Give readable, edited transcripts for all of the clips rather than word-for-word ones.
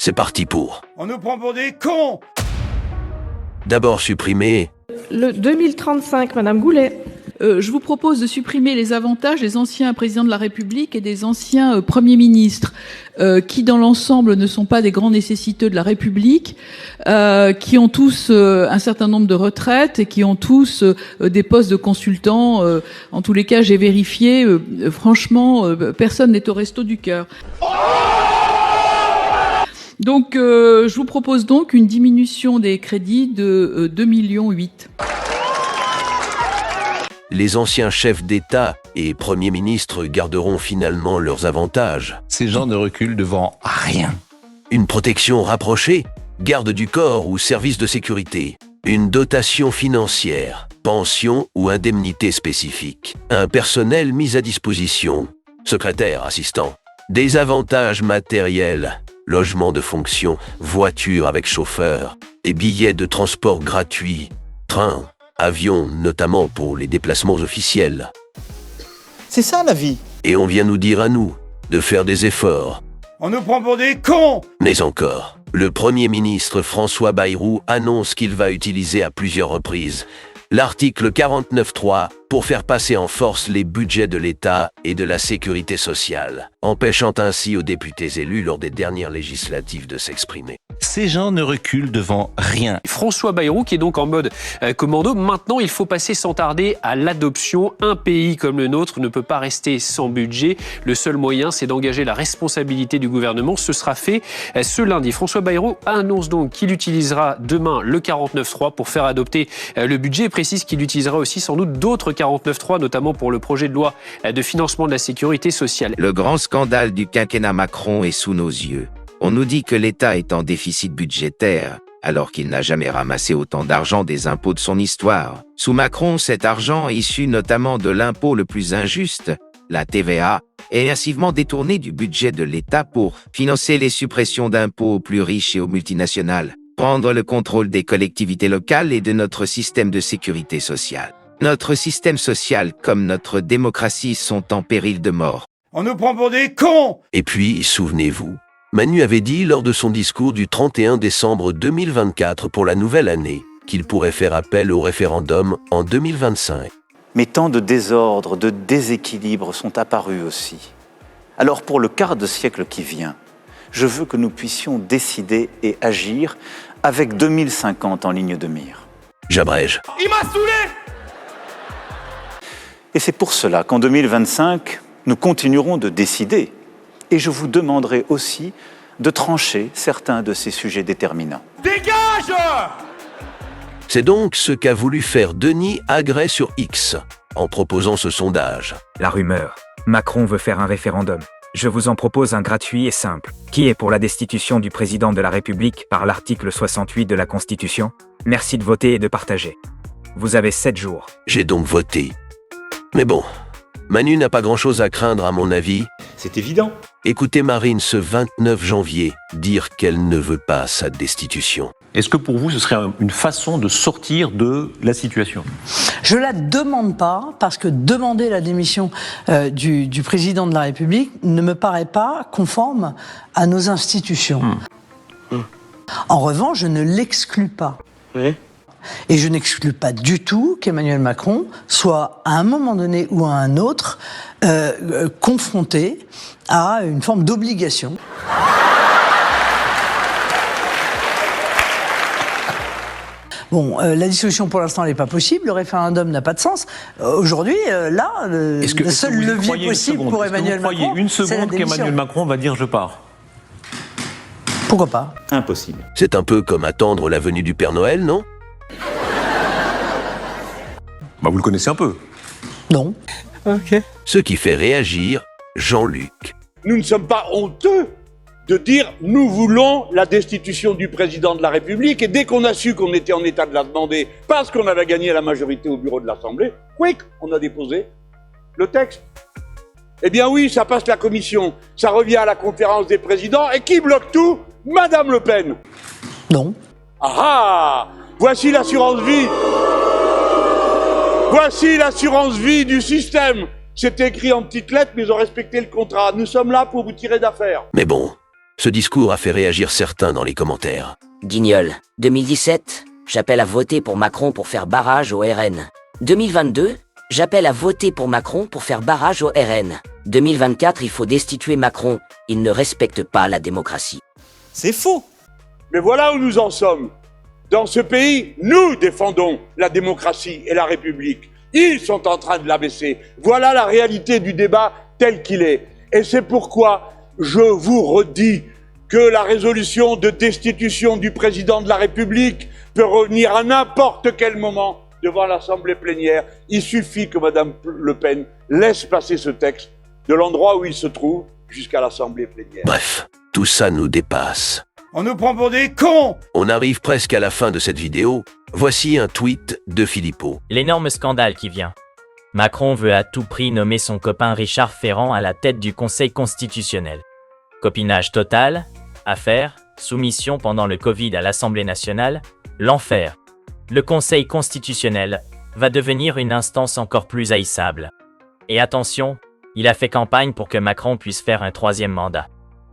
C'est parti pour. On nous prend pour des cons! D'abord supprimer. Le 2035, Madame Goulet. Je vous propose de supprimer les avantages des anciens présidents de la République et des anciens premiers ministres, qui dans l'ensemble ne sont pas des grands nécessiteux de la République, qui ont tous un certain nombre de retraites et qui ont tous des postes de consultants. En tous les cas, j'ai vérifié, franchement, personne n'est au resto du cœur. Donc, je vous propose donc une diminution des crédits de 2,8 millions. Les anciens chefs d'État et premiers ministres garderont finalement leurs avantages. Ces gens ne reculent devant rien. Une protection rapprochée, garde du corps ou service de sécurité. Une dotation financière, pension ou indemnité spécifique. Un personnel mis à disposition, secrétaire, assistant. Des avantages matériels, logement de fonction, voiture avec chauffeur et billets de transport gratuits, train, avion, notamment pour les déplacements officiels. C'est ça la vie. Et on vient nous dire à nous de faire des efforts. On nous prend pour des cons! Mais encore, le Premier ministre François Bayrou annonce qu'il va utiliser à plusieurs reprises l'article 49.3 pour faire passer en force les budgets de l'État et de la sécurité sociale, empêchant ainsi aux députés élus lors des dernières législatives de s'exprimer. Ces gens ne reculent devant rien. François Bayrou qui est donc en mode commando. Maintenant, il faut passer sans tarder à l'adoption. Un pays comme le nôtre ne peut pas rester sans budget. Le seul moyen, c'est d'engager la responsabilité du gouvernement. Ce sera fait ce lundi. François Bayrou annonce donc qu'il utilisera demain le 49.3 pour faire adopter le budget et précise qu'il utilisera aussi sans doute d'autres 49.3, notamment pour le projet de loi de financement de la sécurité sociale. Le grand scandale du quinquennat Macron est sous nos yeux. On nous dit que l'État est en déficit budgétaire, alors qu'il n'a jamais ramassé autant d'argent des impôts de son histoire. Sous Macron, cet argent, issu notamment de l'impôt le plus injuste, la TVA, est massivement détourné du budget de l'État pour financer les suppressions d'impôts aux plus riches et aux multinationales, prendre le contrôle des collectivités locales et de notre système de sécurité sociale. Notre système social comme notre démocratie sont en péril de mort. On nous prend pour des cons! Et puis, souvenez-vous, Manu avait dit lors de son discours du 31 décembre 2024 pour la nouvelle année qu'il pourrait faire appel au référendum en 2025. Mais tant de désordres, de déséquilibres sont apparus aussi. Alors pour le quart de siècle qui vient, je veux que nous puissions décider et agir avec 2050 en ligne de mire. J'abrège. Il m'a saoulé! Et c'est pour cela qu'en 2025, nous continuerons de décider. Et je vous demanderai aussi de trancher certains de ces sujets déterminants. Dégage! C'est donc ce qu'a voulu faire Denis Agrès sur X, en proposant ce sondage. La rumeur. Macron veut faire un référendum. Je vous en propose un gratuit et simple, qui est pour la destitution du président de la République par l'article 68 de la Constitution. Merci de voter et de partager. Vous avez 7 jours. J'ai donc voté. Mais bon, Manu n'a pas grand-chose à craindre à mon avis. C'est évident. Écoutez Marine ce 29 janvier dire qu'elle ne veut pas sa destitution. Est-ce que pour vous, ce serait une façon de sortir de la situation ? Je la demande pas, parce que demander la démission du président de la République ne me paraît pas conforme à nos institutions. En revanche, je ne l'exclus pas. Oui. Et je n'exclus pas du tout qu'Emmanuel Macron soit, à un moment donné ou à un autre, confronté à une forme d'obligation. Bon, la dissolution pour l'instant n'est pas possible, le référendum n'a pas de sens. Aujourd'hui, le seul levier possible pour Emmanuel Macron, c'est la démission. Une seconde qu'Emmanuel Macron va dire « je pars ». Pourquoi pas ? Impossible. C'est un peu comme attendre la venue du Père Noël, non ? Vous le connaissez un peu. Non. Ok. Ce qui fait réagir Jean-Luc. Nous ne sommes pas honteux de dire « nous voulons la destitution du président de la République » et dès qu'on a su qu'on était en état de la demander parce qu'on avait gagné la majorité au bureau de l'Assemblée, quick, on a déposé le texte. Eh bien oui, ça passe la commission, ça revient à la conférence des présidents et qui bloque tout ? Madame Le Pen. Non. Ah ah ! Voici l'assurance vie. Voici l'assurance vie du système. C'est écrit en petites lettres, mais ils ont respecté le contrat. Nous sommes là pour vous tirer d'affaire. Mais bon, Ce discours a fait réagir certains dans les commentaires. Guignol. 2017, j'appelle à voter pour Macron pour faire barrage au RN. 2022, j'appelle à voter pour Macron pour faire barrage au RN. 2024, il faut destituer Macron. Il ne respecte pas la démocratie. C'est faux. Mais voilà où nous en sommes. Dans ce pays, nous défendons la démocratie et la République. Ils sont en train de l'abaisser. Voilà la réalité du débat tel qu'il est. Et c'est pourquoi je vous redis que la résolution de destitution du président de la République peut revenir à n'importe quel moment devant l'Assemblée plénière. Il suffit que Mme Le Pen laisse passer ce texte de l'endroit où il se trouve jusqu'à l'Assemblée plénière. Bref, tout ça nous dépasse. On nous prend pour des cons! On arrive presque à la fin de cette vidéo. Voici un tweet de Philippot. L'énorme scandale qui vient. Macron veut à tout prix nommer son copain Richard Ferrand à la tête du Conseil constitutionnel. Copinage total, affaire, soumission pendant le Covid à l'Assemblée nationale, l'enfer. Le Conseil constitutionnel va devenir une instance encore plus haïssable. Et attention, il a fait campagne pour que Macron puisse faire un 3e mandat.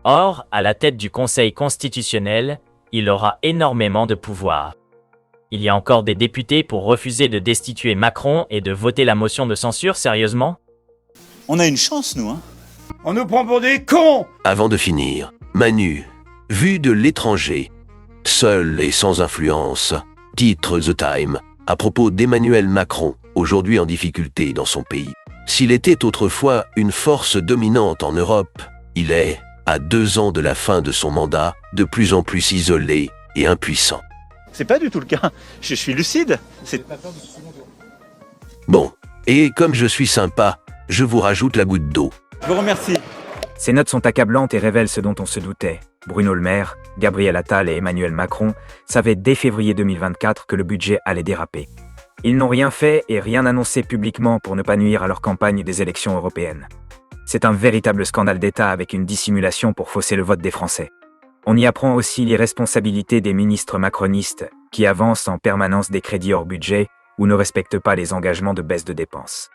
Or, à la tête du Conseil constitutionnel, il aura énormément de pouvoir. Il y a encore des députés pour refuser de destituer Macron et de voter la motion de censure, sérieusement? On a une chance, nous, hein. On nous prend pour des cons! Avant de finir, Manu, vu de l'étranger, seul et sans influence, titre The Time, à propos d'Emmanuel Macron, aujourd'hui en difficulté dans son pays. S'il était autrefois une force dominante en Europe, il est, à 2 ans de la fin de son mandat, de plus en plus isolé et impuissant. C'est pas du tout le cas. Je suis lucide. Bon, et comme je suis sympa, je vous rajoute la goutte d'eau. Je vous remercie. Ces notes sont accablantes et révèlent ce dont on se doutait. Bruno Le Maire, Gabriel Attal et Emmanuel Macron savaient dès février 2024 que le budget allait déraper. Ils n'ont rien fait et rien annoncé publiquement pour ne pas nuire à leur campagne des élections européennes. C'est un véritable scandale d'État avec une dissimulation pour fausser le vote des Français. On y apprend aussi l'irresponsabilité des ministres macronistes qui avancent en permanence des crédits hors budget ou ne respectent pas les engagements de baisse de dépenses.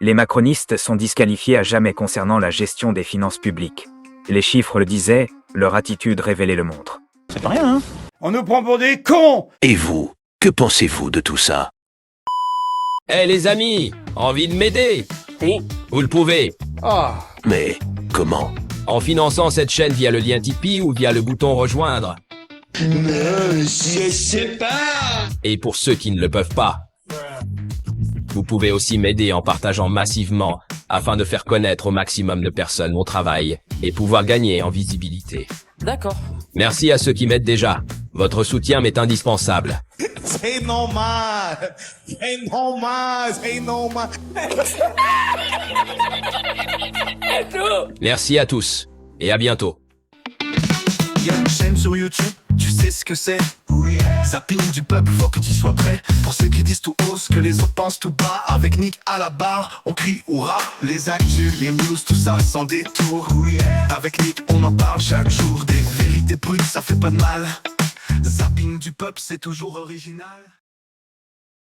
Les macronistes sont disqualifiés à jamais concernant la gestion des finances publiques. Les chiffres le disaient, leur attitude révélait le montre. C'est pas rien, hein. On nous prend pour des cons! Et vous, que pensez-vous de tout ça? Eh les amis, envie de m'aider? Oui. Vous le pouvez. Mais comment? En finançant cette chaîne via le lien Tipeee ou via le bouton rejoindre. Je sais pas. Et pour ceux qui ne le peuvent pas, vous pouvez aussi m'aider en partageant massivement afin de faire connaître au maximum de personnes mon travail et pouvoir gagner en visibilité. D'accord. Merci à ceux qui m'aident déjà. Votre soutien m'est indispensable. C'est normal. C'est normal. C'est normal. Merci à tous et à bientôt. Il y a une chaîne sur YouTube, tu sais ce que c'est. Zapping du peuple, faut que tu sois prêt. Pour ceux qui disent tout haut ce que les autres pensent tout bas. Avec Nick à la barre, on crie hurrah. Les actus, les news, tout ça sans détour. Avec Nick, on en parle chaque jour. Des vérités brutes, ça fait pas de mal. Zapping du peuple, c'est toujours original.